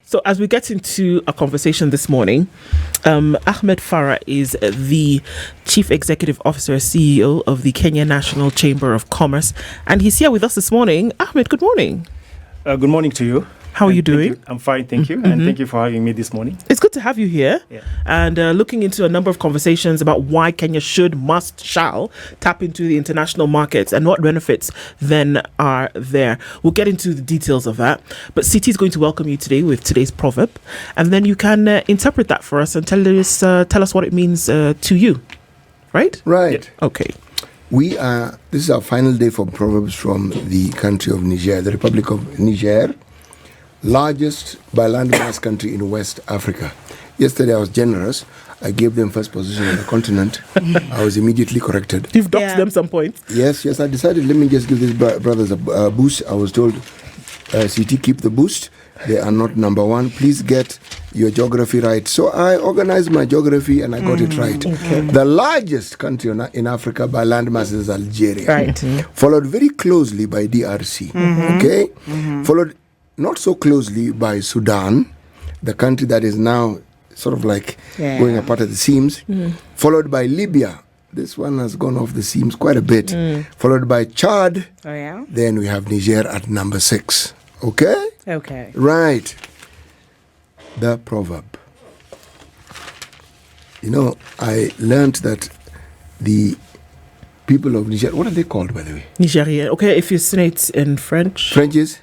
So as we get into a conversation this morning, Ahmed Farah is the Chief Executive Officer, CEO of the Kenya National Chamber of Commerce, and he's here with us this morning. Ahmed, good morning. Good morning to you. How are you doing? I'm fine, thank you. And thank you for having me this morning. It's good to have you here. Yeah. And looking into a number of conversations about why Kenya should, must, shall tap into the international markets and what benefits then are there. We'll get into the details of that. But CT is going to welcome you today with today's proverb. And then you can interpret that for us and tell us what it means to you. Right? Right. Yeah. Okay. This is our final day for proverbs from the country of Niger, the Republic of Niger. Largest by landmass country in West Africa. Yesterday I was generous. I gave them first position on the continent. I was immediately corrected. You've docked them some points. Yes. I decided, let me just give these brothers a boost. I was told, CT, keep the boost. They are not number one. Please get your geography right. So I organized my geography and I got it right. Okay. The largest country in Africa by landmass is Algeria. Right. Followed very closely by DRC. Okay? Followed not so closely by Sudan, the country that is now sort of like going apart at the seams, followed by Libya. This one has gone off the seams quite a bit. Followed by Chad. Oh, yeah? Then we have Niger at number 6. Okay? Okay. Right. The proverb. You know, I learned that the people of Niger, what are they called, by the way? Nigerian. Okay, if you say it in French. French is?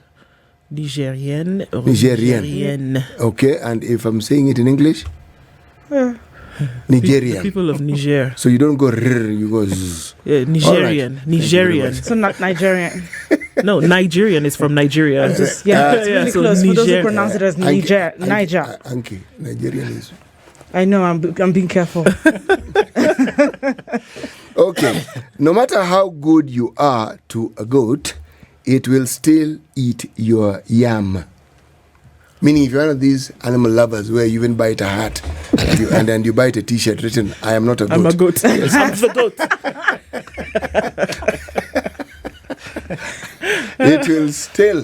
Nigerian or Nigerian. Okay, and if I'm saying it in English? Nigerian. The people of Niger. So you don't go rrr, you go zzz. Yeah, Nigerian. Right. Nigerian. So not Nigerian. No, Nigerian is from Nigeria. It's really so close. For those Niger. who pronounce it as Niger. Ankey. Nigerian is. I know, I'm being careful. Okay. No matter how good you are to a goat, it will still eat your yam. Meaning, if you're one of these animal lovers where you even buy it a hat and then you buy it a t-shirt written, I am not a goat. I'm a goat. Yes, I'm the goat. It will still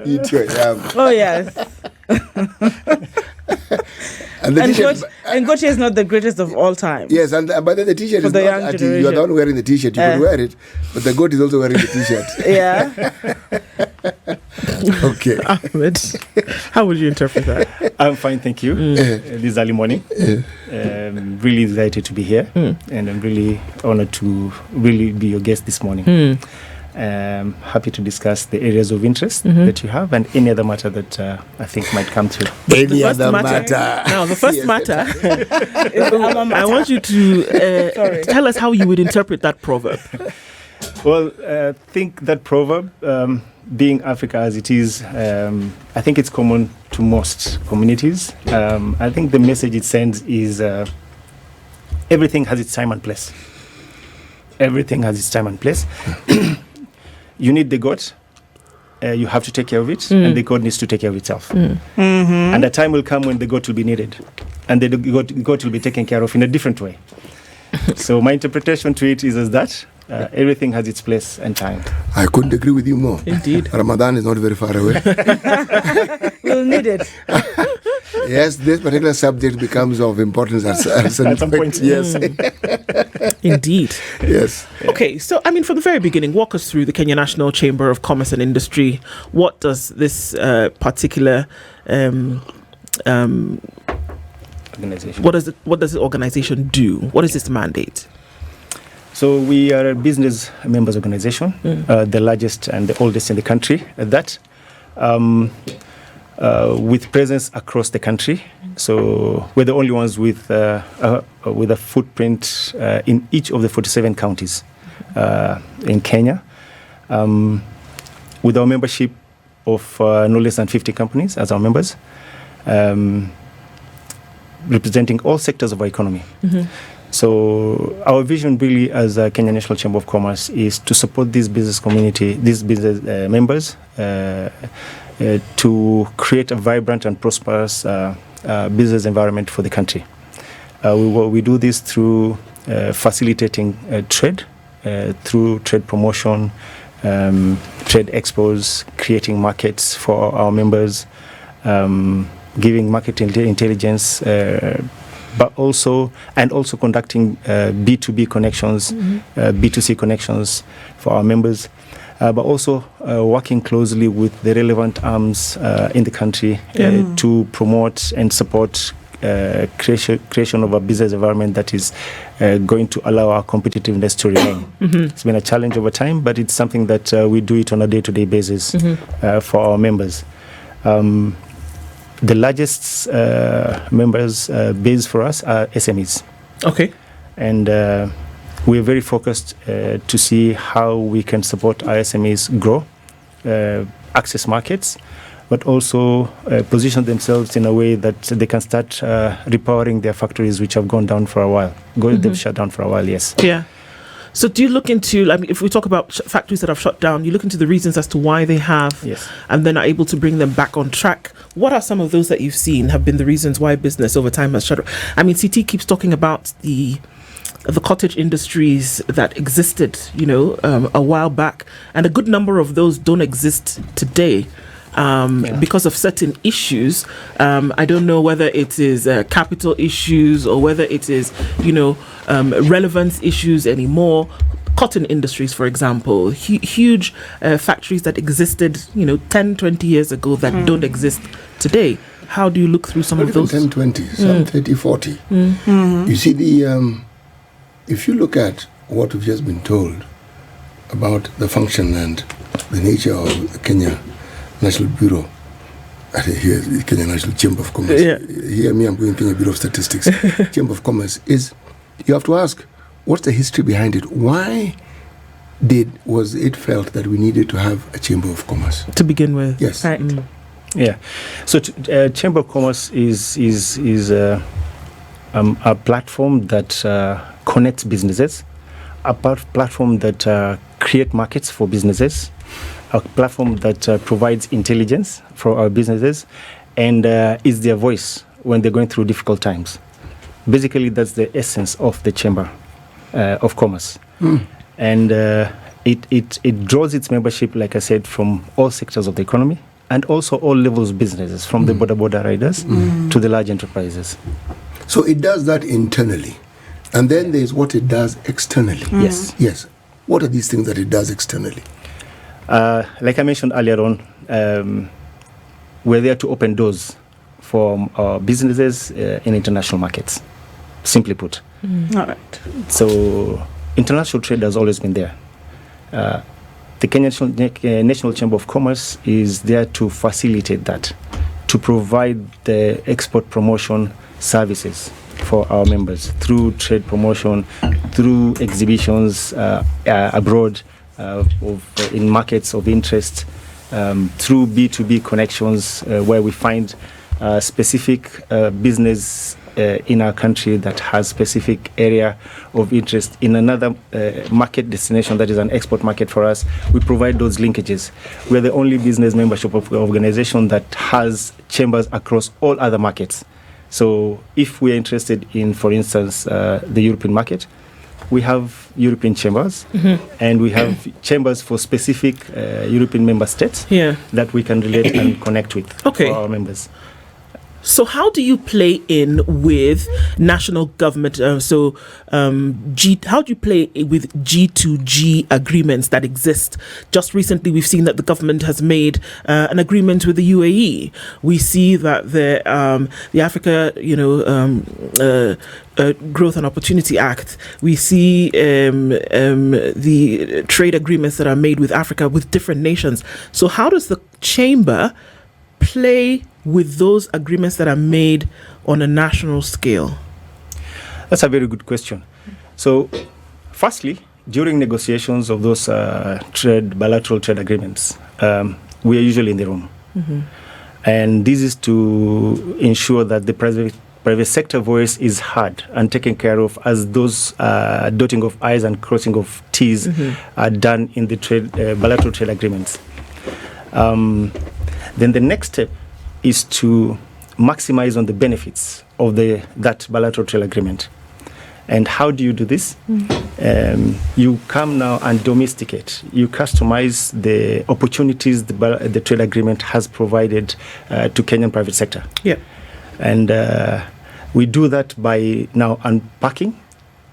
eat your yam. Oh, yes. And Goche is not the greatest of all time. Yes, but then the t-shirt For is the not young at you. generation. You are the one wearing the t-shirt. You could wear it, but the goat is also wearing the t-shirt. Yeah. Okay. Ahmed, how would you interpret that? I'm fine, thank you. This early morning. Really delighted to be here. And I'm really honored to really be your guest this morning. Happy to discuss the areas of interest that you have and any other matter that I think might come through. Any other matter. Now, the first matter, I want you to tell us how you would interpret that proverb. Well, I think that proverb, being Africa as it is, I think it's common to most communities. I think the message it sends is everything has its time and place. Everything has its time and place. You need the goat, you have to take care of it, and the goat needs to take care of itself. And a time will come when the goat will be needed, and the goat will be taken care of in a different way. So my interpretation to it is as that everything has its place and time. I couldn't agree with you more. Indeed. Ramadan is not very far away. We'll need it. Yes, this particular subject becomes of importance at some point. Yes. Indeed. Yes. Okay, so I mean, from the very beginning, walk us through the Kenya National Chamber of Commerce and Industry. What does this particular Organization. what does the organization do? What is its mandate? So we are a business members organization, the largest and the oldest in the country at that, with presence across the country. So we're the only ones with a footprint in each of the 47 counties in Kenya, with our membership of no less than 50 companies as our members, representing all sectors of our economy. So our vision really as a Kenya National Chamber of Commerce is to support this business community, these business members, to create a vibrant and prosperous business environment for the country. We do this through facilitating trade, through trade promotion, trade expos, creating markets for our members, giving market intelligence, but also conducting B2B connections, B2C connections for our members, but also working closely with the relevant arms in the country to promote and support creation of a business environment that is going to allow our competitiveness to remain. It's been a challenge over time, but it's something that we do it on a day-to-day basis for our members. The largest members base for us are SMEs. Okay. And we're very focused to see how we can support our SMEs grow, access markets, but also position themselves in a way that they can start repowering their factories which have gone down for a while. They've shut down for a while, yes. Yeah. So do you look into, I mean, if we talk about factories that have shut down, you look into the reasons as to why they have, Yes. and then are able to bring them back on track. What are some of those that you've seen have been the reasons why business over time has shut down? I mean, CT keeps talking about the cottage industries that existed, a while back, and a good number of those don't exist today. Because of certain issues. I don't know whether it is capital issues or whether it is, relevance issues anymore. Cotton industries, for example, huge factories that existed, 10, 20 years ago that don't exist today. How do you look through some Not of even those? 10, 20, some 30, 40. You see, if you look at what we've just been told about the function and the nature of the Kenya National Bureau, here the Kenya National Chamber of Commerce. Yeah. Here, I'm going Kenya Bureau of Statistics. Chamber of Commerce is, you have to ask, what's the history behind it? Why was it felt that we needed to have a Chamber of Commerce To begin with. Yes. Right. Yeah. So Chamber of Commerce is a platform that connects businesses, a platform that create markets for businesses, a platform that provides intelligence for our businesses, and is their voice when they're going through difficult times. Basically, that's the essence of the Chamber of Commerce. And it draws its membership, like I said, from all sectors of the economy and also all levels of businesses, from the border riders to the large enterprises. So it does that internally. And then there's what it does externally. Yes. What are these things that it does externally? Like I mentioned earlier on, we're there to open doors for our businesses in international markets, simply put. All right. So international trade has always been there. The Kenya National Chamber of Commerce is there to facilitate that, to provide the export promotion services for our members through trade promotion, through exhibitions abroad, in markets of interest, through B2B connections where we find specific business in our country that has specific area of interest in another market destination that is an export market for us. We provide those linkages. We're the only business membership of organization that has chambers across all other markets. So if we're interested in, for instance, the European market, we have European chambers, and we have chambers for specific European member states that we can relate and connect with for our members. So how do you play in with national government? How do you play with G2G agreements that exist? Just recently, we've seen that the government has made an agreement with the UAE. We see that the Africa, Growth and Opportunity Act. We see the trade agreements that are made with Africa with different nations. So how does the chamber play with those agreements that are made on a national scale? That's a very good question. So, firstly, during negotiations of those bilateral trade agreements, we are usually in the room. And this is to ensure that the private sector voice is heard and taken care of as those dotting of I's and crossing of T's are done in the bilateral trade agreements. Then the next step is to maximize on the benefits of that bilateral trade agreement. And how do you do this? You come now and domesticate. You customize the opportunities the trade agreement has provided to Kenyan private sector. Yeah. And we do that by now unpacking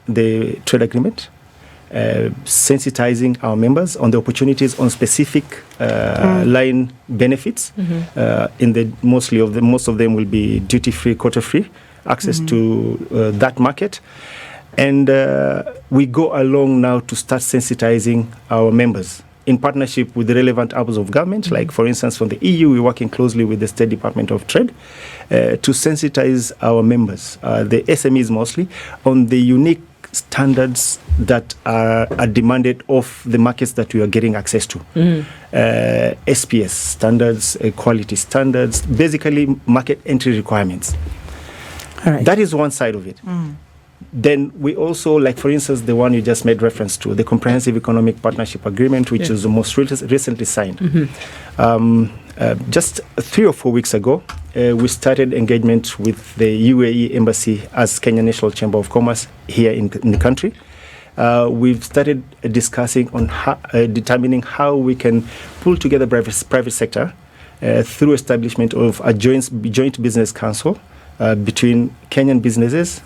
the trade agreement, sensitizing our members on the opportunities on specific line benefits. Most of them will be duty-free, quota-free, access to that market. And we go along now to start sensitizing our members in partnership with the relevant arms of government. Like, for instance, from the EU, we're working closely with the State Department of Trade to sensitize our members, the SMEs mostly, on the unique standards that are demanded of the markets that we are getting access to. SPS standards, quality standards, basically market entry requirements. All right. That is one side of it. Then we also, like, for instance, the one you just made reference to, the Comprehensive Economic Partnership Agreement, which is the most recently signed. Just 3 or 4 weeks ago, we started engagement with the UAE Embassy as Kenya National Chamber of Commerce here in the country. We've started discussing on determining how we can pull together private sector through establishment of a joint business council between Kenyan businesses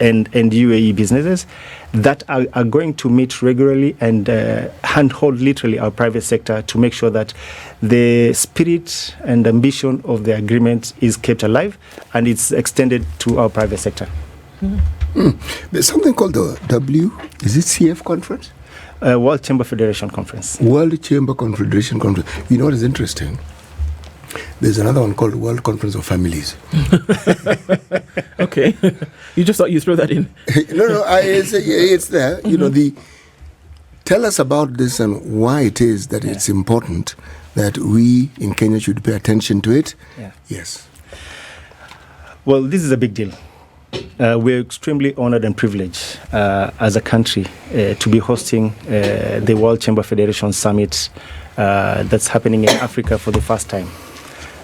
and UAE businesses that are going to meet regularly and handhold literally our private sector to make sure that the spirit and ambition of the agreement is kept alive and it's extended to our private sector. There's something called the is it CF conference? World Chamber Federation Conference. World Chamber Confederation Conference. You know what is interesting? There's another one called World Conference of Families. Okay. You just thought you'd throw that in. No, it's there. You know, tell us about this and why it is that it's important that we in Kenya should pay attention to it. Yes. Well, this is a big deal. We're extremely honored and privileged as a country to be hosting the World Chamber Federation Summit that's happening in Africa for the first time.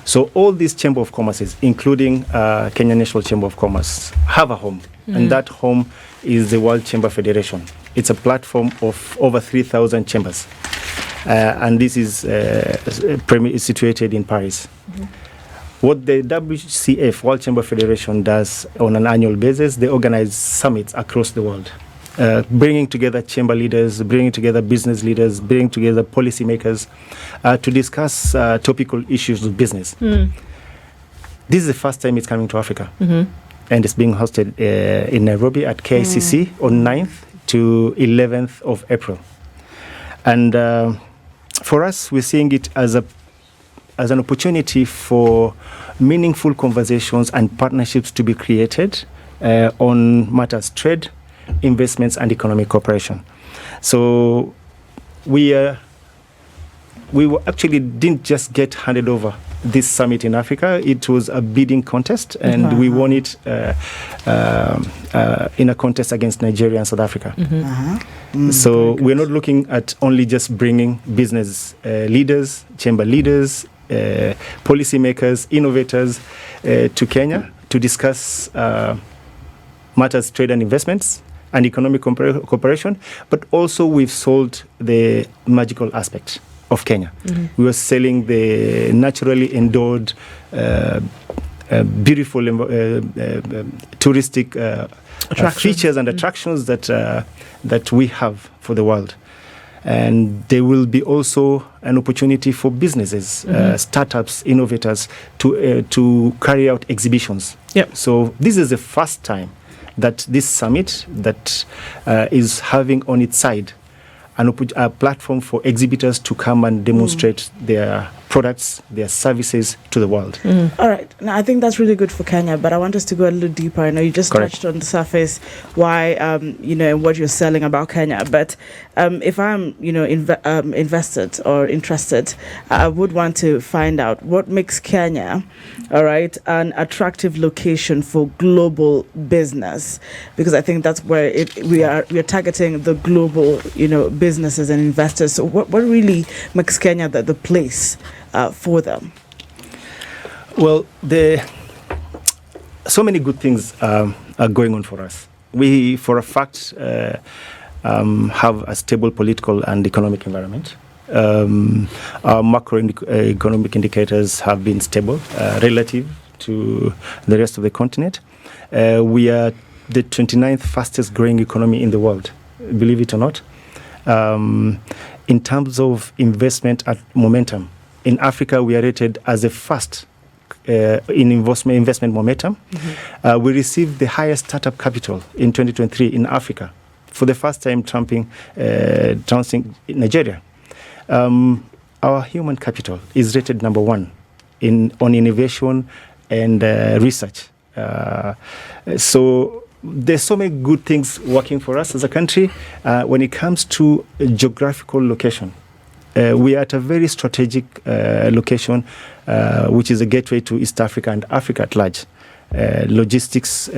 So all these Chamber of Commerces, including Kenya National Chamber of Commerce, have a home. And that home is the World Chamber Federation. It's a platform of over 3,000 chambers. And this is situated in Paris. What the WCF, World Chamber Federation, does on an annual basis, they organize summits across the world, bringing together chamber leaders, bringing together business leaders, bringing together policymakers to discuss topical issues of business. This is the first time it's coming to Africa. And it's being hosted in Nairobi at KNCCI on 9th to 11th of April. And for us, we're seeing it as an opportunity for meaningful conversations and partnerships to be created on matters trade, investments, and economic cooperation. So we actually didn't just get handed over this summit in Africa. It was a bidding contest, and we won it in a contest against Nigeria and South Africa. So we're not looking at only just bringing business leaders, chamber leaders, policymakers, innovators to Kenya to discuss matters trade and investments and economic cooperation, but also we've sold the magical aspect of Kenya. We were selling the naturally endowed, beautiful touristic features and attractions that we have for the world. And there will be also an opportunity for businesses, startups, innovators to carry out exhibitions. So this is the first time that this summit that is having on its side a platform for exhibitors to come and demonstrate their products, their services to the world. All right. Now, I think that's really good for Kenya, but I want us to go a little deeper. I know you just touched on the surface why, what you're selling about Kenya. But if I'm, invested or interested, I would want to find out what makes Kenya, all right, an attractive location for global business, because I think that's where we are targeting the global, businesses and investors. So what really makes Kenya the place for them? Well, so many good things are going on for us. we for a fact have a stable political and economic environment. Our macroeconomic indicators have been stable relative to the rest of the continent. We are the 29th fastest growing economy in the world, believe it or not. In terms of investment at momentum, in Africa, we are rated as the first in investment momentum. We received the highest startup capital in 2023 in Africa, for the first time trouncing Nigeria. Our human capital is rated number 1 on innovation and research. So there's so many good things working for us as a country. When it comes to geographical location, we are at a very strategic location, which is a gateway to East Africa and Africa at large. Logistics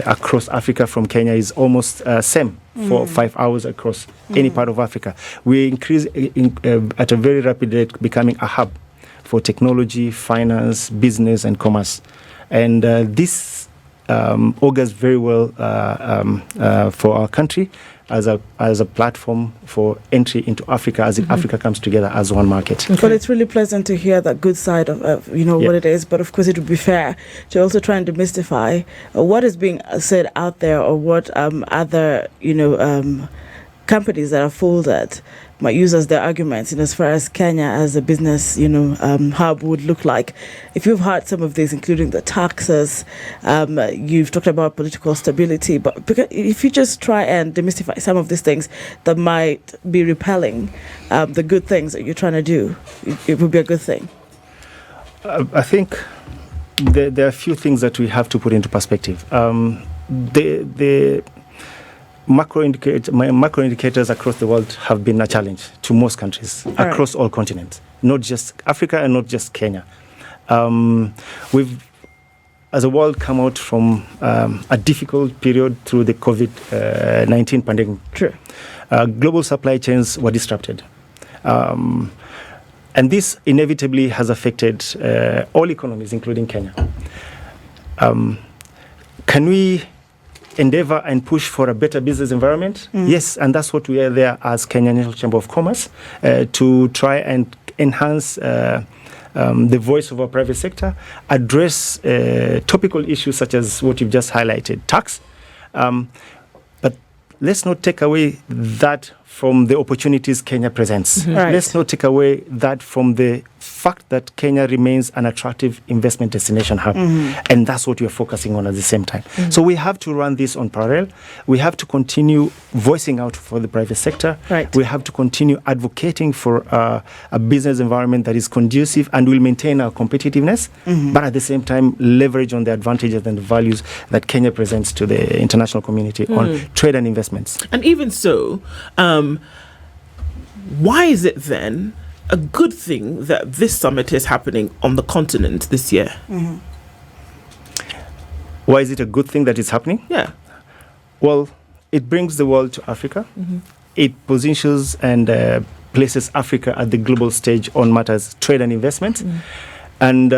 across Africa from Kenya is almost same for 5 hours across any part of Africa. We increase at a very rapid rate, becoming a hub for technology, finance, business, and commerce. And this augurs very well for our country as a platform for entry into Africa, as Africa comes together as one market. But it's really pleasant to hear that good side of what it is. But of course, it would be fair to also try and demystify what is being said out there, or what other companies that are folded might use as their arguments, as far as Kenya as a business, hub would look like. If you've heard some of these, including the taxes, you've talked about political stability, but if you just try and demystify some of these things that might be repelling the good things that you're trying to do, it would be a good thing. I think there are a few things that we have to put into perspective. The macro indicators across the world have been a challenge to most countries across all continents, not just Africa and not just Kenya. We've, as a world, come out from a difficult period through the COVID-19 pandemic. True. Global supply chains were disrupted. And this inevitably has affected all economies, including Kenya. Can we endeavor and push for a better business environment? Yes, and that's what we are there as Kenya National Chamber of Commerce, to try and enhance the voice of our private sector, address topical issues such as what you've just highlighted, tax. But let's not take away that from the opportunities Kenya presents. Right. Let's not take away that from the fact that Kenya remains an attractive investment destination hub. And that's what we are focusing on at the same time. So we have to run this on parallel. We have to continue voicing out for the private sector. Right. We have to continue advocating for a business environment that is conducive and will maintain our competitiveness, but at the same time leverage on the advantages and the values that Kenya presents to the international community on trade and investments. And even so, why is it then a good thing that this summit is happening on the continent this year? Why is it a good thing that it's happening? Yeah. Well, it brings the world to Africa. It positions and places Africa at the global stage on matters trade and investment. And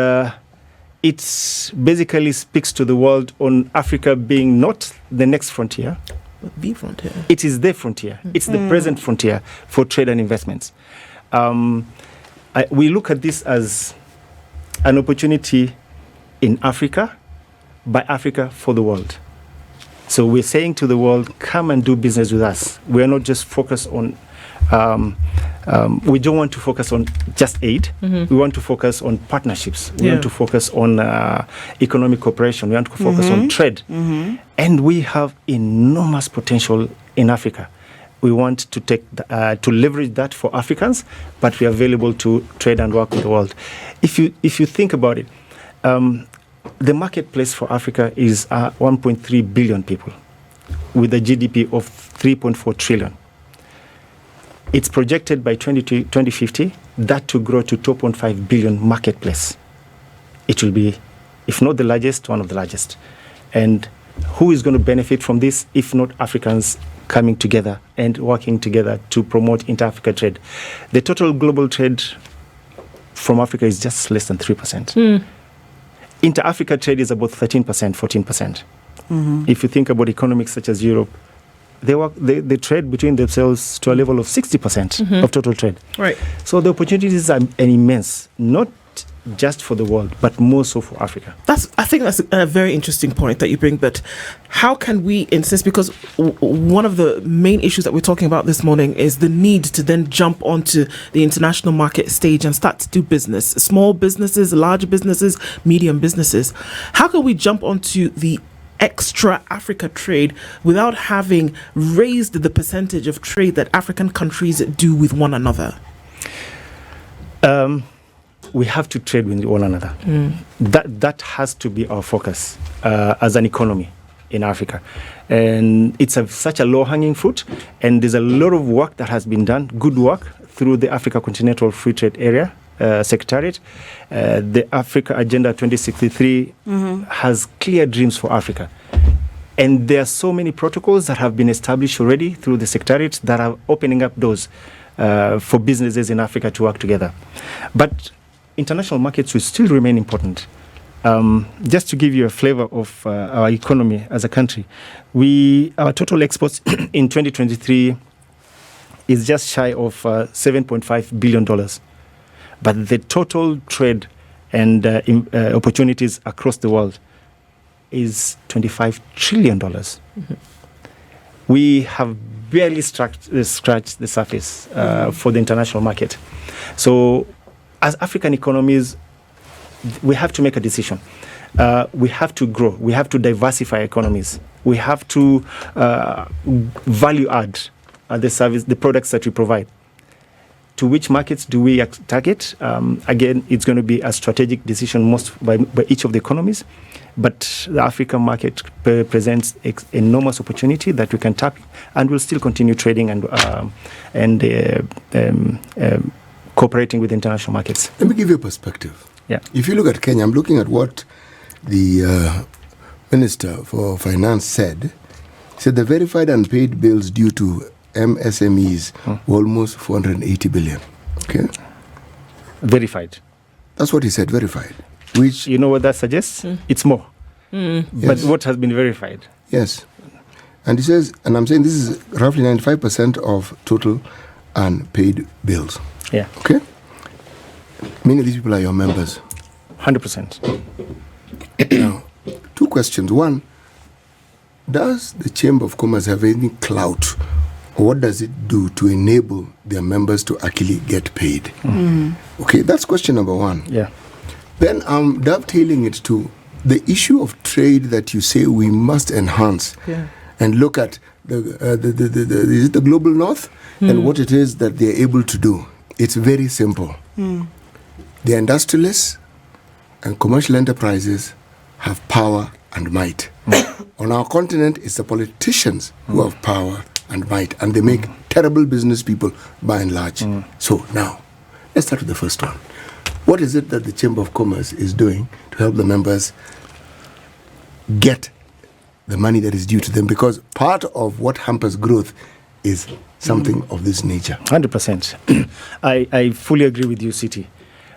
it basically speaks to the world on Africa being not the next frontier. The frontier. It is the frontier. It's the present frontier for trade and investments. We look at this as an opportunity in Africa, by Africa, for the world. So we're saying to the world, come and do business with us. We are not just focused on, we don't want to focus on just aid. We want to focus on partnerships. We want to focus on economic cooperation. We want to focus on trade. And we have enormous potential in Africa. We want to take to leverage that for Africans, but we are available to trade and work with the world. If you think about it, the marketplace for Africa is 1.3 billion people with a GDP of 3.4 trillion. It's projected by 2050 that to grow to 2.5 billion marketplace. It will be, if not the largest, one of the largest. And who is going to benefit from this if not Africans coming together and working together to promote inter-Africa trade? The total global trade from Africa is just less than 3%. Inter-Africa trade is about 13%, 14%. If you think about economics such as Europe, they trade between themselves to a level of 60% of total trade. Right. So the opportunities are immense, not just for the world, but more so for Africa. I think that's a very interesting point that you bring, but how can we insist, because one of the main issues that we're talking about this morning is the need to then jump onto the international market stage and start to do business, small businesses, large businesses, medium businesses. How can we jump onto the extra Africa trade without having raised the percentage of trade that African countries do with one another? We have to trade with one another. That has to be our focus as an economy in Africa. And it's such a low-hanging fruit, and there's a lot of work that has been done, good work, through the Africa Continental Free Trade Area Secretariat. The Africa Agenda 2063 has clear dreams for Africa. And there are so many protocols that have been established already through the Secretariat that are opening up doors for businesses in Africa to work together. But international markets will still remain important. Just to give you a flavor of our economy as a country, our total exports in 2023 is just shy of $7.5 billion. But the total trade and opportunities across the world is $25 trillion. We have barely scratched the surface for the international market. So as African economies, we have to make a decision. We have to grow. We have to diversify economies. We have to value add the products that we provide. To which markets do we target? Again, it's going to be a strategic decision by each of the economies. But the African market presents enormous opportunity that we can tap, and we'll still continue trading and cooperating with international markets. Let me give you a perspective. Yeah. If you look at Kenya, I'm looking at what the Minister for Finance said. He said the verified and paid bills due to MSMEs were almost 480 billion. Okay? Verified. That's what he said, verified. Which, you know what that suggests? It's more. Yes. But what has been verified? Yes. And he says, and I'm saying this is roughly 95% of total unpaid bills. Yeah. Okay? Many of these people are your members. 100%. Now, two questions. One, does the Chamber of Commerce have any clout, or what does it do to enable their members to actually get paid? Okay, that's question number one. Yeah. Then I'm dovetailing it to the issue of trade that you say we must enhance and look at is it the global north and what it is that they're able to do. It's very simple. The industrialists and commercial enterprises have power and might. On our continent, it's the politicians who have power and might, and they make terrible business people by and large. So now, let's start with the first one. What is it that the Chamber of Commerce is doing to help the members get the money that is due to them? Because part of what hampers growth is something of this nature. 100%. I fully agree with you, Siti.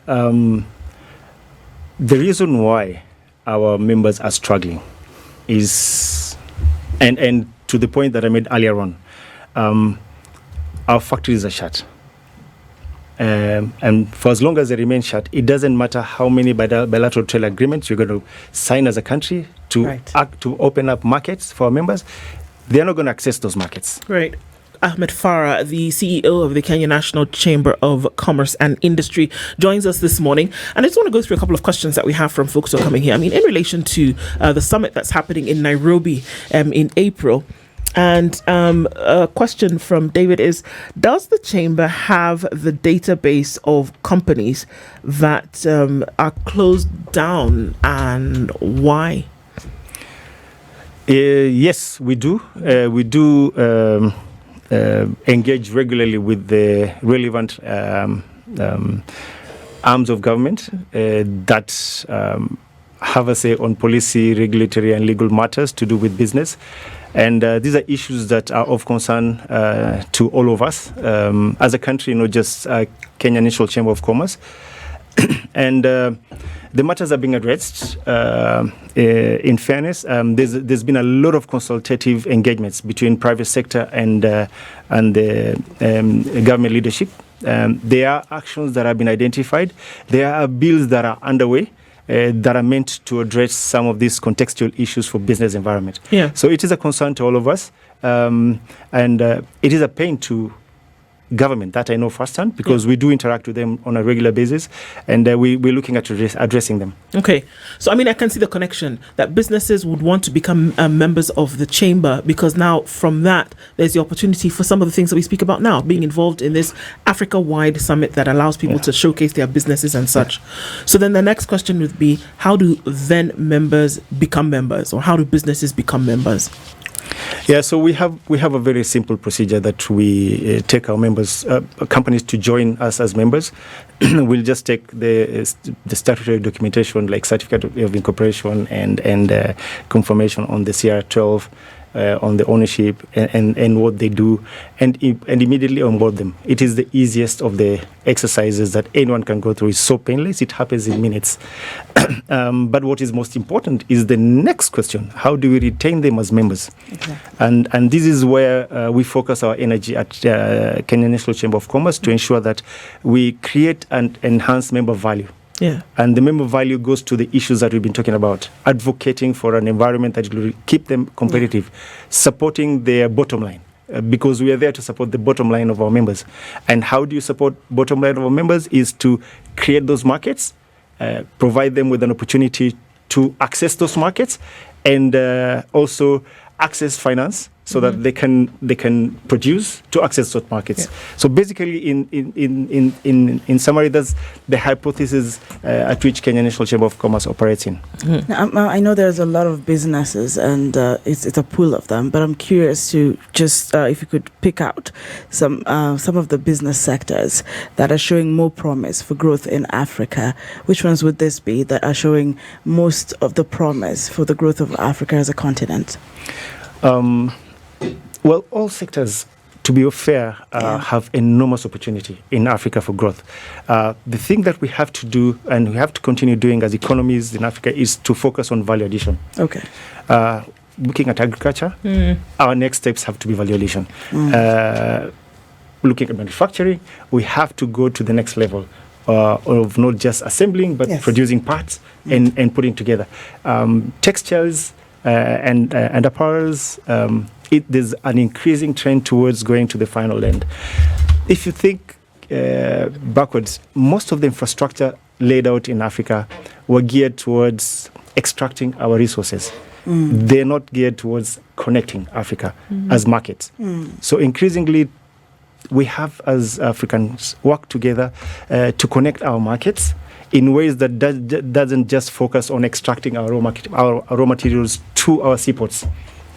The reason why our members are struggling is, and to the point that I made earlier on, our factories are shut. And for as long as they remain shut, it doesn't matter how many bilateral trade agreements you're going to sign as a country to open up markets for our members. They're not going to access those markets. Right. Ahmed Farah, the CEO of the Kenya National Chamber of Commerce and Industry, joins us this morning. And I just want to go through a couple of questions that we have from folks who are coming here. I mean, in relation to the summit that's happening in Nairobi in April. And a question from David is, does the Chamber have the database of companies that are closed down, and why? Yes, we do. We do engage regularly with the relevant arms of government that have a say on policy, regulatory and legal matters to do with business. And these are issues that are of concern to all of us as a country, not just Kenya National Chamber of Commerce. and the matters are being addressed. In fairness, there's been a lot of consultative engagements between private sector and the government leadership. There are actions that have been identified. There are bills that are underway that are meant to address some of these contextual issues for business environment. Yeah. So it is a concern to all of us, and it is a pain to government, that I know firsthand, because we do interact with them on a regular basis, and we're looking at addressing them. Okay. So, I mean, I can see the connection that businesses would want to become members of the chamber, because now from that, there's the opportunity for some of the things that we speak about now, being involved in this Africa-wide summit that allows people to showcase their businesses and such. So then the next question would be, how do then members become members, or how do businesses become members? Yeah, so we have a very simple procedure that we take our members, companies to join us as members. We'll just take the statutory documentation like certificate of incorporation and confirmation on the CR12, on the ownership and what they do, and immediately onboard them. It is the easiest of the exercises that anyone can go through. It's so painless, it happens in minutes. But what is most important is the next question: how do we retain them as members? Exactly. And this is where we focus our energy at Kenya National Chamber of Commerce to ensure that we create and enhance member value. Yeah. And the member value goes to the issues that we've been talking about: advocating for an environment that will keep them competitive, supporting their bottom line, because we are there to support the bottom line of our members. And how do you support bottom line of our members? Is to create those markets, provide them with an opportunity to access those markets, and also access finance, so that they can produce to access those markets. Yeah. So basically, in summary, that's the hypothesis at which Kenya National Chamber of Commerce operates in. Now, I know there's a lot of businesses, and it's a pool of them, but I'm curious to just if you could pick out some of the business sectors that are showing more promise for growth in Africa. Which ones would this be that are showing most of the promise for the growth of Africa as a continent? Well, all sectors, to be fair, have enormous opportunity in Africa for growth. The thing that we have to do, and we have to continue doing as economies in Africa, is to focus on value addition. Okay. Looking at agriculture, our next steps have to be value addition. Looking at manufacturing, we have to go to the next level of not just assembling, but producing parts and putting together. Textiles and apparels, there's an increasing trend towards going to the final end. If you think backwards, most of the infrastructure laid out in Africa were geared towards extracting our resources. They're not geared towards connecting Africa as markets. So increasingly, we have, as Africans, work together to connect our markets in ways that doesn't just focus on extracting our raw materials to our seaports,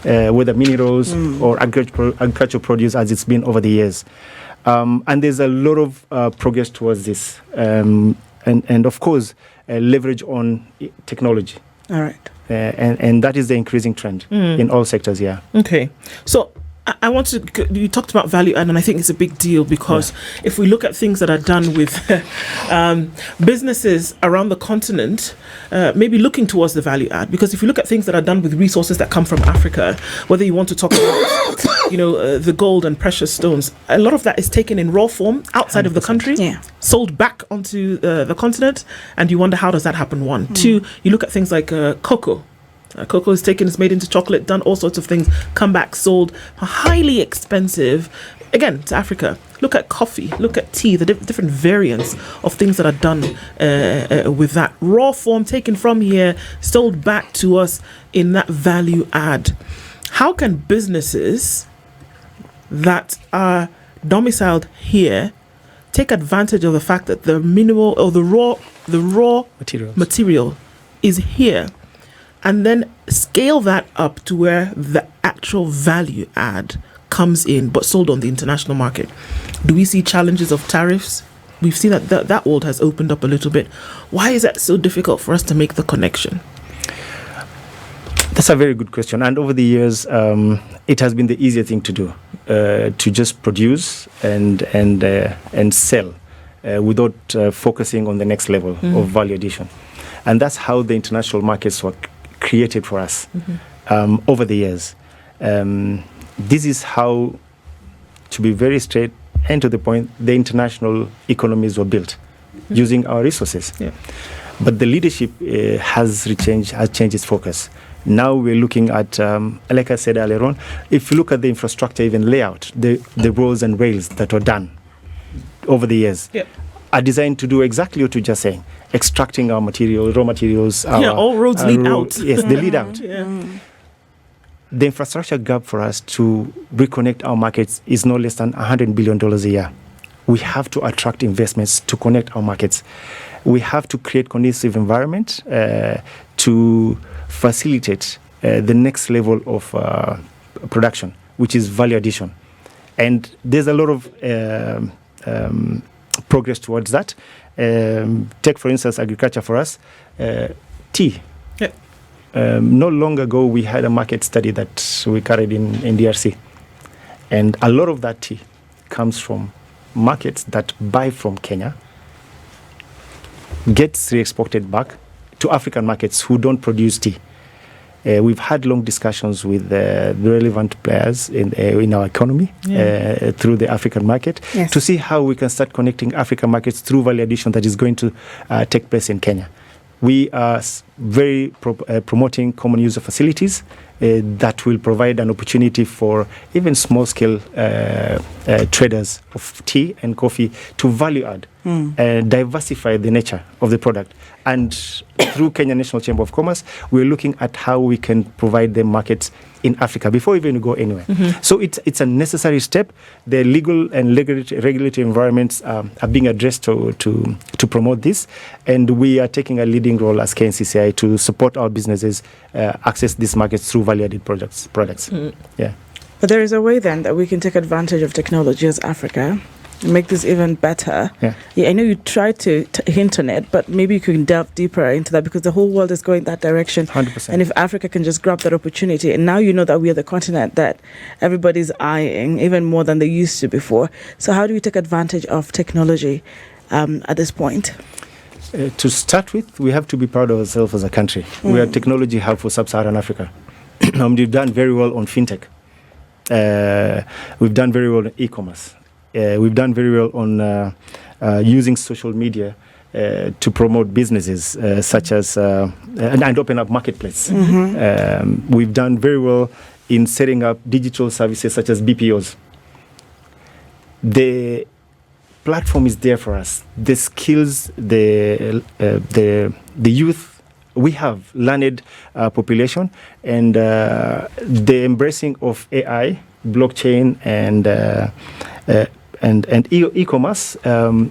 whether minerals or agricultural produce, as it's been over the years. And there's a lot of progress towards this. And of course, leverage on technology. All right. And that is the increasing trend in all sectors, Okay. So I want to, you talked about value add, and I think it's a big deal because if we look at things that are done with businesses around the continent, maybe looking towards the value add, because if you look at things that are done with resources that come from Africa, whether you want to talk about, the gold and precious stones, a lot of that is taken in raw form outside of the country, sold back onto the continent, and you wonder, how does that happen? One. Two, you look at things like cocoa. Cocoa is taken, it's made into chocolate, done all sorts of things, come back, sold, highly expensive, again, to Africa. Look at coffee, look at tea, the different variants of things that are done with that. Raw form taken from here, sold back to us in that value add. How can businesses that are domiciled here take advantage of the fact that the minimal or the raw material is here, and then scale that up to where the actual value add comes in, but sold on the international market? Do we see challenges of tariffs? We've seen that world has opened up a little bit. Why is that so difficult for us to make the connection? That's a very good question. And over the years, it has been the easier thing to do, to just produce and sell without focusing on the next level of value addition. And that's how the international markets were created for us over the years. This is how, to be very straight and to the point, the international economies were built using our resources. Yeah. But the leadership has changed its focus. Now we're looking at, like I said earlier on, if you look at the infrastructure, even layout, the roads and rails that were done over the years are designed to do exactly what you're just saying, extracting our material, raw materials. All roads lead out. Yes, they lead out. The infrastructure gap for us to reconnect our markets is no less than $100 billion a year. We have to attract investments to connect our markets. We have to create conducive environment to facilitate the next level of production, which is value addition. And there's a lot of progress towards that. Take, for instance, agriculture for us. Tea. Not long ago, we had a market study that we carried in DRC. And a lot of that tea comes from markets that buy from Kenya, gets re-exported back to African markets who don't produce tea. We've had long discussions with the relevant players in our economy through the African market to see how we can start connecting African markets through value addition that is going to take place in Kenya. We are very promoting common user facilities that will provide an opportunity for even small-scale traders of tea and coffee to value add, diversify the nature of the product. And through Kenya National Chamber of Commerce, we're looking at how we can provide them markets in Africa before even we go anywhere. So it's a necessary step. The legal and regulatory environments are being addressed to promote this, and we are taking a leading role as KNCCI to support our businesses access these markets through value-added products. Yeah. But there is a way then that we can take advantage of technology as Africa and make this even better. Yeah, I know you tried to hint on it, but maybe you can delve deeper into that, because the whole world is going that direction. 100%. And if Africa can just grab that opportunity, and now you know that we are the continent that everybody's eyeing even more than they used to before. So how do we take advantage of technology at this point? To start with, we have to be proud of ourselves as a country. We are a technology hub for sub-Saharan Africa. We've done very well on fintech. We've done very well in e-commerce. We've done very well on using social media to promote businesses such as and open up marketplace. We've done very well in setting up digital services such as BPOs. The platform is there for us. The skills, the youth, we have learned population, and the embracing of AI, blockchain, and e-commerce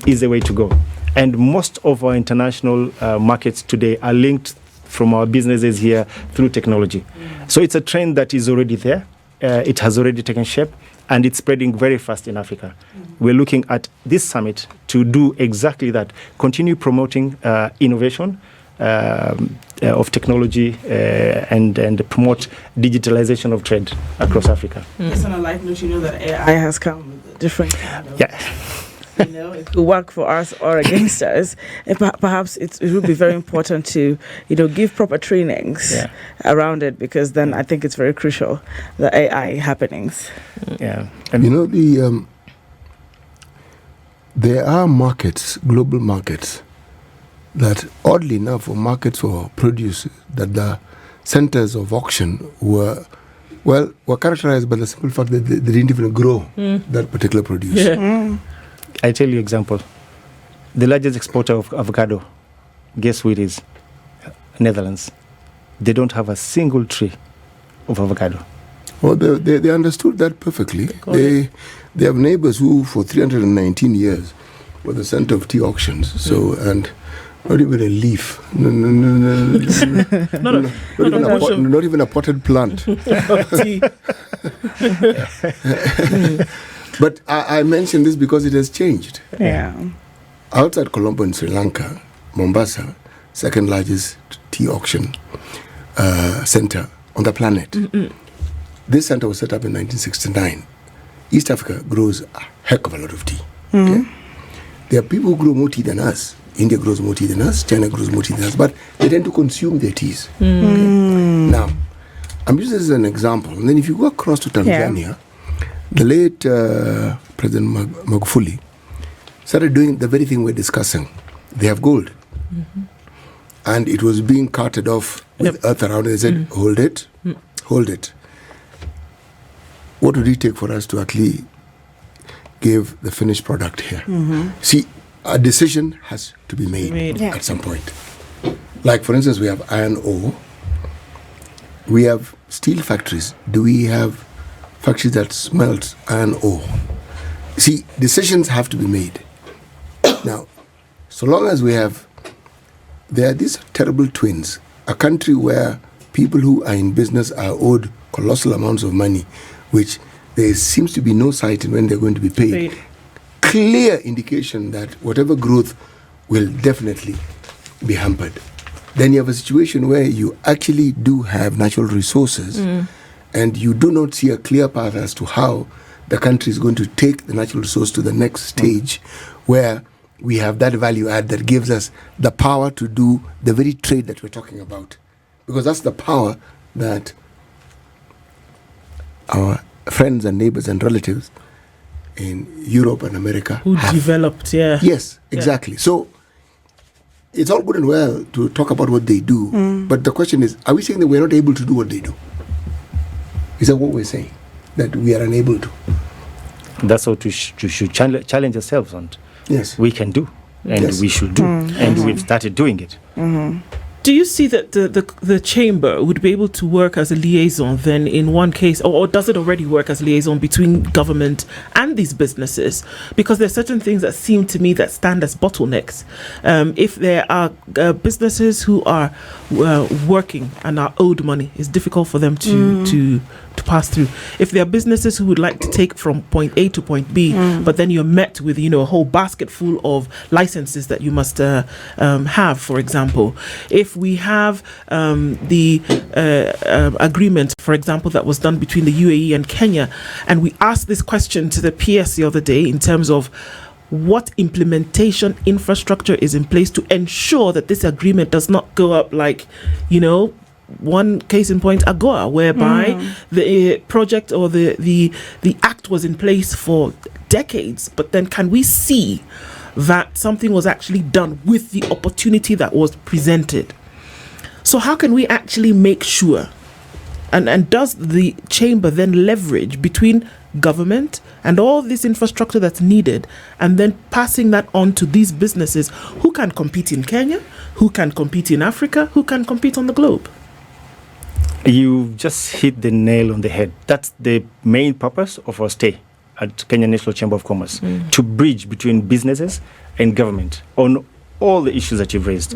is the way to go. And most of our international markets today are linked from our businesses here through technology. So it's a trend that is already there. It has already taken shape, and it's spreading very fast in Africa. We're looking at this summit to do exactly that, continue promoting innovation of technology and promote digitalization of trade across Africa. Just on a light note, you know that AI has come with different kind of, you know, it could work for us or against us. And perhaps it would be very important to, you know, give proper trainings around it, because then I think it's very crucial, the AI happenings. You know, there are markets, global markets, that oddly enough were markets for produce, that the centers of auction were characterized by the simple fact that they didn't even grow that particular produce. I tell you example. The largest exporter of avocado, guess who it is? Netherlands. They don't have a single tree of avocado. Well, they understood that perfectly. They have neighbors who, for 319 years, were the center of tea auctions. So, and not even a leaf. Not even a potted plant. But I mention this because it has changed. Outside Colombo in Sri Lanka, Mombasa, second largest tea auction center on the planet. This center was set up in 1969. East Africa grows a heck of a lot of tea. Okay? There are people who grow more tea than us. India grows more tea than us. China grows more tea than us. But they tend to consume their teas. Okay? Now, I'm using this as an example. And then if you go across to Tanzania, the late President Magufuli started doing the very thing we're discussing. They have gold. And it was being carted off with earth around it. They said, hold it, hold it. What would it take for us to actually give the finished product here? See, a decision has to be made at some point. Like, for instance, we have iron ore. We have steel factories. Do we have factories that smelt iron ore? See, decisions have to be made. Now, so long as we have, there are these terrible twins, a country where people who are in business are owed colossal amounts of money, which there seems to be no sight in when they're going to be paid. Clear indication that whatever growth will definitely be hampered. Then you have a situation where you actually do have natural resources and you do not see a clear path as to how the country is going to take the natural resource to the next stage where we have that value add that gives us the power to do the very trade that we're talking about. Because that's the power that our friends and neighbors and relatives in Europe and America who have developed, Yes, exactly. So it's all good and well to talk about what they do, but the question is, are we saying that we're not able to do what they do? Is that what we're saying? That we are unable to? That's what we should challenge ourselves on. Yes. We can do, and we should do, and we've started doing it. Do you see that the chamber would be able to work as a liaison then in one case, or does it already work as a liaison between government and these businesses? Because there's certain things that seem to me that stand as bottlenecks. If there are businesses who are working and are owed money, it's difficult for them to pass through. If there are businesses who would like to take from point A to point B, but then you're met with a whole basket full of licenses that you must have, for example. If we have the agreement, for example, that was done between the UAE and Kenya, and we asked this question to the PS the other day in terms of what implementation infrastructure is in place to ensure that this agreement does not go up like, one case in point, AGOA, whereby the project or the act was in place for decades, but then can we see that something was actually done with the opportunity that was presented? So how can we actually make sure, and does the chamber then leverage between government and all this infrastructure that's needed, and then passing that on to these businesses who can compete in Kenya, who can compete in Africa, who can compete on the globe? You just hit the nail on the head. That's the main purpose of our stay at Kenya National Chamber of Commerce, to bridge between businesses and government on all the issues that you've raised.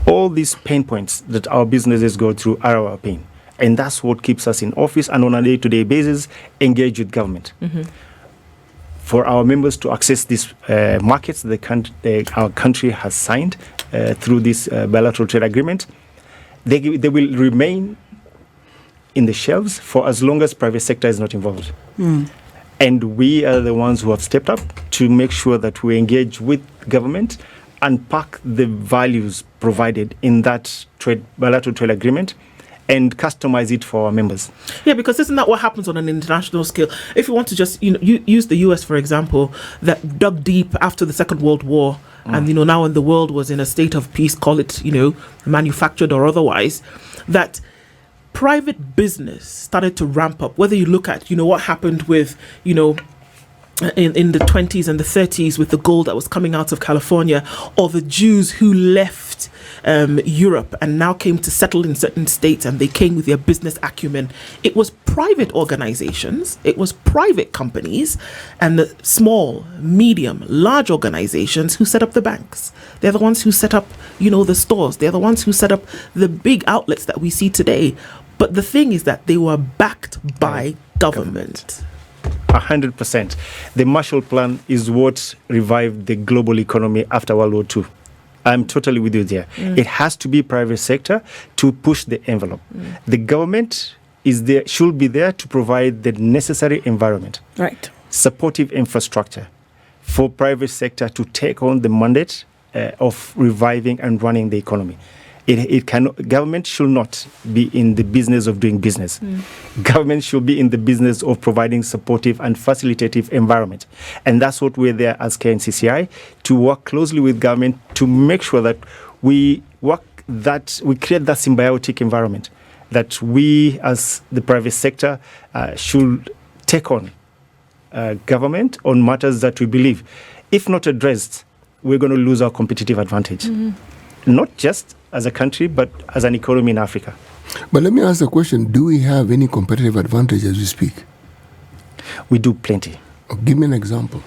All these pain points that our businesses go through are our pain. And that's what keeps us in office and on a day-to-day basis engage with government. For our members to access these markets our country has signed through this bilateral trade agreement, they will remain in the shelves for as long as private sector is not involved. And we are the ones who have stepped up to make sure that we engage with government and pack the values provided in that bilateral trade agreement and customize it for our members. Yeah, because isn't that what happens on an international scale? If you want to just use the US, for example, that dug deep after the Second World War, and now when the world was in a state of peace, call it manufactured or otherwise, that private business started to ramp up. Whether you look at what happened with in the 20s and the 30s with the gold that was coming out of California, or the Jews who left Europe and now came to settle in certain states, and they came with their business acumen. It was private organizations, it was private companies, and the small, medium, large organizations who set up the banks. They're the ones who set up, the stores. They're the ones who set up the big outlets that we see today. But the thing is that they were backed by government. 100%. The Marshall Plan is what revived the global economy after World War II. I'm totally with you there. It has to be private sector to push the envelope. The government should be there to provide the necessary environment, right, supportive infrastructure, for private sector to take on the mandate of reviving and running the economy. Government should not be in the business of doing business. Government should be in the business of providing supportive and facilitative environment. And that's what we're there as KNCCI, to work closely with government to make sure that we create that symbiotic environment, that we as the private sector should take on government on matters that we believe, if not addressed, we're going to lose our competitive advantage. Not just as a country, but as an economy in Africa. But let me ask the question, do we have any competitive advantage as we speak? We do plenty. Give me an example.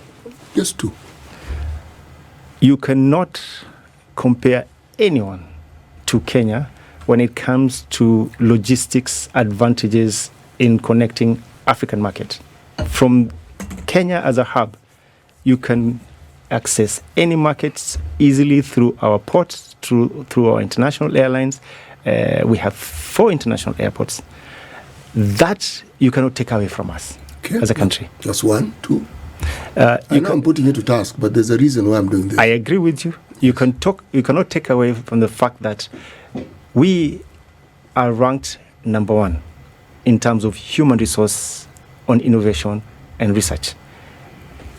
Just two. You cannot compare anyone to Kenya when it comes to logistics advantages in connecting African market. From Kenya as a hub, you can access any markets easily through our ports, through our international airlines. We have 4 international airports. That you cannot take away from us as a country. That's one. Two. I'm putting you to task, but there's a reason why I'm doing this. I agree with you. You cannot take away from the fact that we are ranked number 1 in terms of human resource on innovation and research.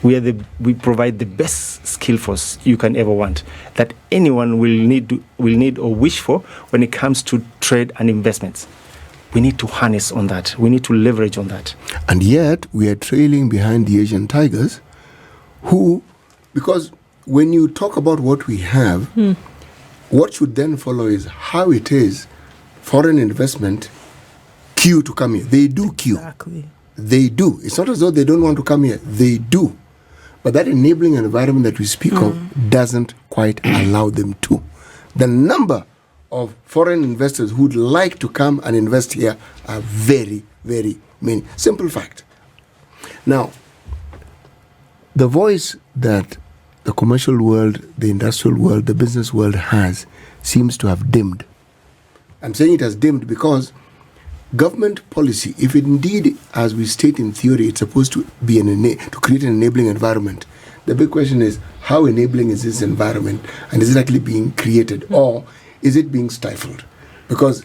We provide the best skill force you can ever want, that anyone will need or wish for when it comes to trade and investments. We need to harness on that. We need to leverage on that. And yet we are trailing behind the Asian tigers, because when you talk about what we have, what should then follow is how it is foreign investment queue to come here. They do queue. Exactly. They do. It's not as though they don't want to come here. They do. But that enabling environment that we speak of doesn't quite allow them to. The number of foreign investors who'd like to come and invest here are very, very many. Simple fact. Now, the voice that the commercial world, the industrial world, the business world has seems to have dimmed. I'm saying it has dimmed because government policy, if indeed, as we state in theory, it's supposed to be to create an enabling environment, the big question is, how enabling is this environment, and is it actually being created, or is it being stifled? Because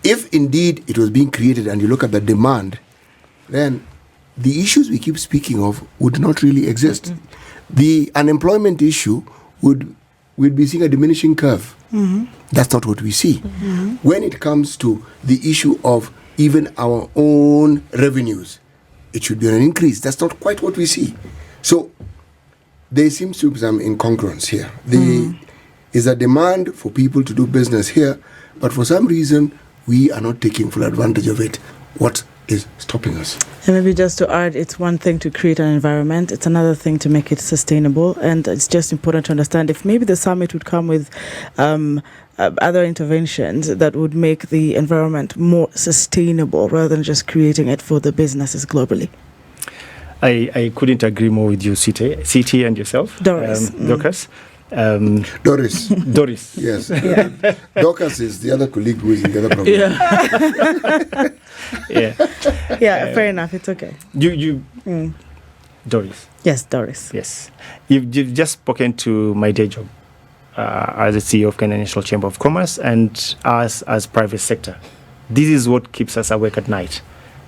if indeed it was being created and you look at the demand, then the issues we keep speaking of would not really exist. The unemployment issue would be seeing a diminishing curve. That's not what we see. When it comes to the issue of even our own revenues, it should be an increase. That's not quite what we see. So there seems to be some incongruence here. There is a demand for people to do business here, but for some reason, we are not taking full advantage of it. What is stopping us? And maybe just to add, it's one thing to create an environment, it's another thing to make it sustainable. And it's just important to understand if maybe the summit would come with other interventions that would make the environment more sustainable rather than just creating it for the businesses globally. I couldn't agree more with you, CT and yourself. Dorice. Dorcas. Doris. Dorice. Yes. Yeah. Dorcas is the other colleague who is in the other program. Yeah. Fair enough. It's okay. Dorice. Yes, Dorice. Yes. You've just spoken to my day job as the CEO of Kenya National Chamber of Commerce and us as private sector. This is what keeps us awake at night.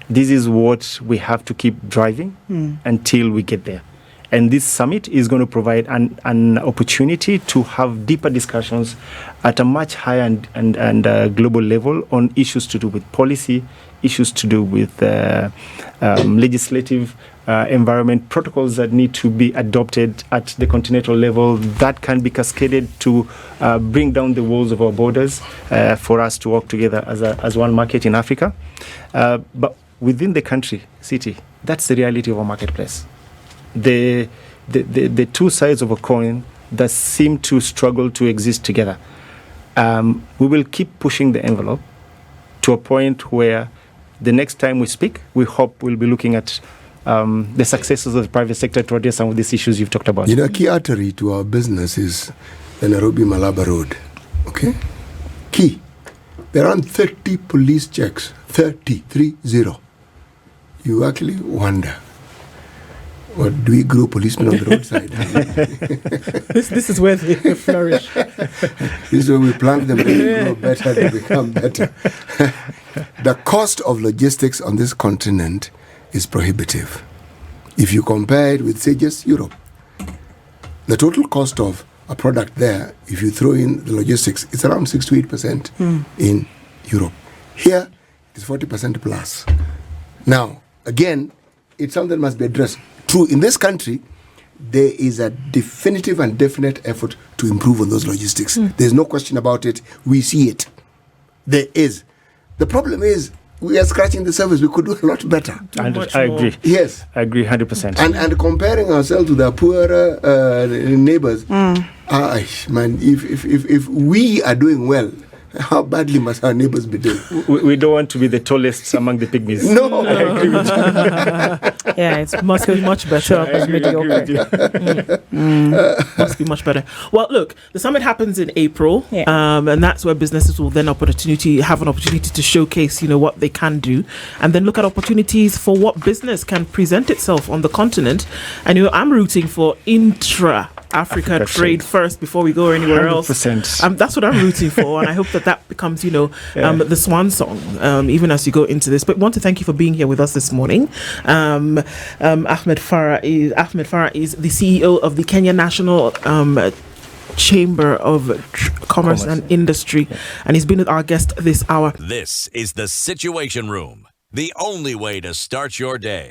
This is what we have to keep driving until we get there. And this summit is going to provide an opportunity to have deeper discussions at a much higher and global level on issues to do with policy, issues to do with legislative environment, protocols that need to be adopted at the continental level that can be cascaded to bring down the walls of our borders for us to work together as one market in Africa. But within the country, city, that's the reality of our marketplace. The two sides of a coin that seem to struggle to exist together. We will keep pushing the envelope to a point where the next time we speak, we hope we'll be looking at the successes of the private sector to address some of these issues you've talked about. You know, key artery to our business is the Nairobi-Malaba Road. Okay? Key. There are 30 police checks. 30. You actually wonder. Or do we grow policemen on the roadside? This is where they flourish. This is where we plant them, they grow better, they become better. The cost of logistics on this continent is prohibitive. If you compare it with, say, just Europe, the total cost of a product there, if you throw in the logistics, it's around 6 to 8% in Europe. Here, it's 40% plus. Now, again, it's something that must be addressed. True, in this country, there is a definitive and definite effort to improve on those logistics. There's no question about it. We see it. There is. The problem is, we are scratching the surface. We could do a lot better. And I agree. Yes. I agree 100%. And comparing ourselves to the poorer neighbors, man, if we are doing well, how badly must our neighbors be doing? We don't want to be the tallest among the pygmies. No. I agree with you. Yeah, it Must be much better. I agree with you. Must be much better. Well, look, the summit happens in April, and that's where businesses will then have an opportunity to showcase, what they can do, and then look at opportunities for what business can present itself on the continent. And I'm rooting for Intra-Africa trade first before we go anywhere 100%. else. That's what I'm rooting for, and I hope that becomes, the swan song, even as you go into this. But I want to thank you for being here with us this morning. Ahmed Farah is the CEO of the Kenya National Chamber of Commerce and Industry, and he's been our guest this hour. This is the Situation Room, the only way to start your day.